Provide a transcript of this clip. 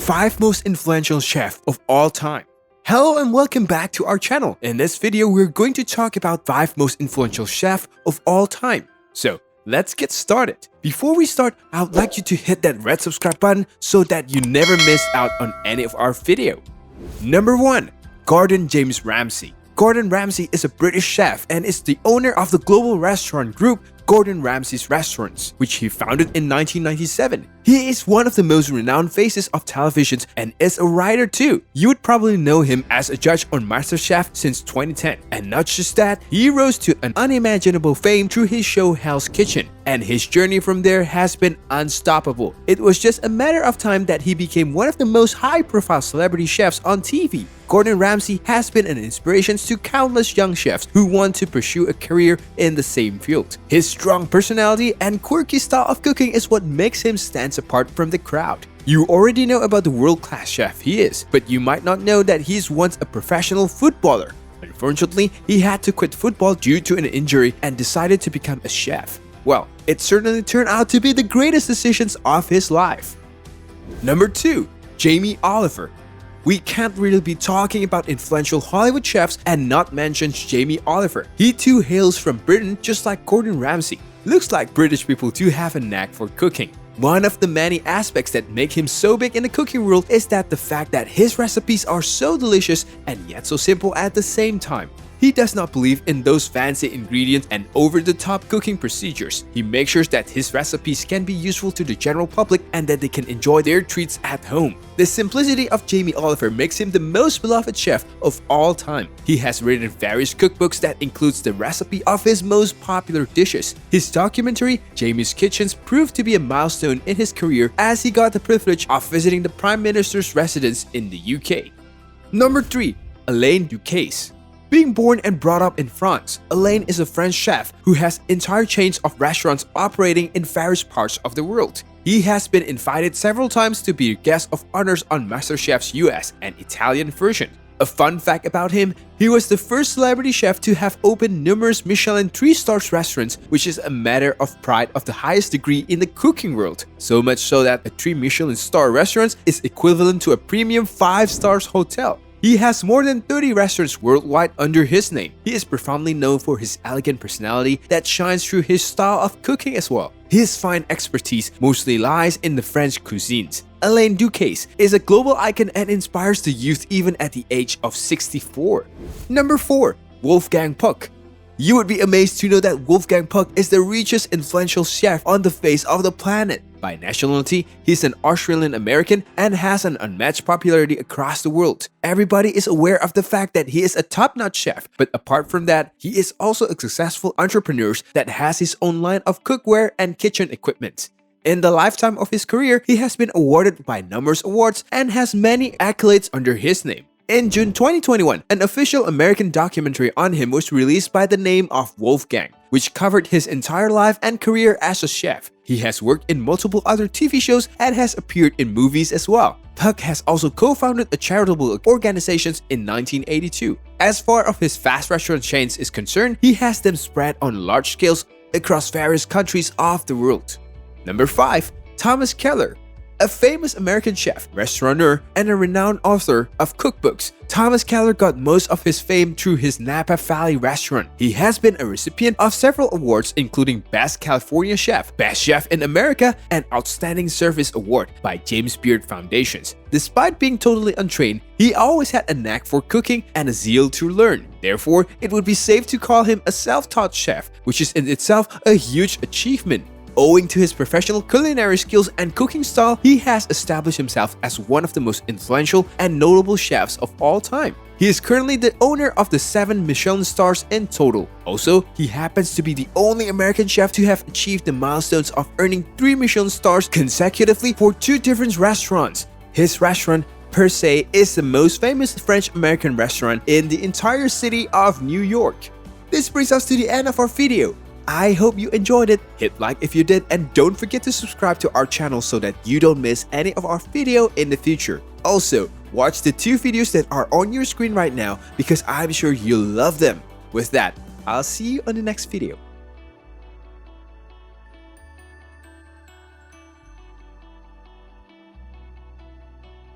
5 most influential chefs of all time. Hello and welcome back to our channel. In this video, we're going to talk about 5 most influential chefs of all time. So, let's get started. Before we start, I would like you to hit that red subscribe button so that you never miss out on any of our video. Number 1. Gordon James Ramsay. Gordon Ramsay is a British chef and is the owner of the global restaurant group Gordon Ramsay's Restaurants, which he founded in 1997. He is one of the most renowned faces of television and is a writer too. You would probably know him as a judge on MasterChef since 2010. And not just that, he rose to an unimaginable fame through his show Hell's Kitchen, and his journey from there has been unstoppable. It was just a matter of time that he became one of the most high-profile celebrity chefs on TV. Gordon Ramsay has been an inspiration to countless young chefs who want to pursue a career in the same field. His strong personality and quirky style of cooking is what makes him stand apart from the crowd. You already know about the world-class chef he is, but you might not know that he's once a professional footballer. Unfortunately, he had to quit football due to an injury and decided to become a chef. Well, it certainly turned out to be the greatest decisions of his life. Number 2. Jamie Oliver. We can't really be talking about influential Hollywood chefs and not mention Jamie Oliver. He too hails from Britain just like Gordon Ramsay. Looks like British people too have a knack for cooking. One of the many aspects that make him so big in the cooking world is that the fact that his recipes are so delicious and yet so simple at the same time. He does not believe in those fancy ingredients and over-the-top cooking procedures. He makes sure that his recipes can be useful to the general public and that they can enjoy their treats at home. The simplicity of Jamie Oliver makes him the most beloved chef of all time. He has written various cookbooks that includes the recipe of his most popular dishes. His documentary, Jamie's Kitchens, proved to be a milestone in his career as he got the privilege of visiting the Prime Minister's residence in the UK. Number 3. Alain Ducasse. Being born and brought up in France, Alain is a French chef who has entire chains of restaurants operating in various parts of the world. He has been invited several times to be a guest of honors on MasterChef's US and Italian version. A fun fact about him, he was the first celebrity chef to have opened numerous Michelin 3-star restaurants, which is a matter of pride of the highest degree in the cooking world. So much so that a 3 Michelin star restaurant is equivalent to a premium 5-star hotel. He has more than 30 restaurants worldwide under his name. He is profoundly known for his elegant personality that shines through his style of cooking as well. His fine expertise mostly lies in the French cuisines. Alain Ducasse is a global icon and inspires the youth even at the age of 64. Number 4. Wolfgang Puck. You would be amazed to know that Wolfgang Puck is the richest influential chef on the face of the planet. By nationality, he's an Australian-American and has an unmatched popularity across the world. Everybody is aware of the fact that he is a top-notch chef, but apart from that, he is also a successful entrepreneur that has his own line of cookware and kitchen equipment. In the lifetime of his career, he has been awarded by numerous awards and has many accolades under his name. In June 2021, an official American documentary on him was released by the name of Wolfgang, which covered his entire life and career as a chef. He has worked in multiple other TV shows and has appeared in movies as well. Puck has also co-founded a charitable organization in 1982. As far as his fast restaurant chains is concerned, he has them spread on large scales across various countries of the world. Number 5. Thomas Keller. A famous American chef, restaurateur, and a renowned author of cookbooks, Thomas Keller got most of his fame through his Napa Valley restaurant. He has been a recipient of several awards including Best California Chef, Best Chef in America, and Outstanding Service Award by James Beard Foundations. Despite being totally untrained, he always had a knack for cooking and a zeal to learn. Therefore, it would be safe to call him a self-taught chef, which is in itself a huge achievement. Owing to his professional culinary skills and cooking style, he has established himself as one of the most influential and notable chefs of all time. He is currently the owner of the 7 Michelin stars in total. Also, he happens to be the only American chef to have achieved the milestones of earning 3 Michelin stars consecutively for 2 different restaurants. His restaurant, per se, is the most famous French-American restaurant in the entire city of New York. This brings us to the end of our video. I hope you enjoyed it. Hit like if you did and don't forget to subscribe to our channel so that you don't miss any of our video in the future. Also, watch the 2 videos that are on your screen right now because I'm sure you'll love them. With that, I'll see you on the next video.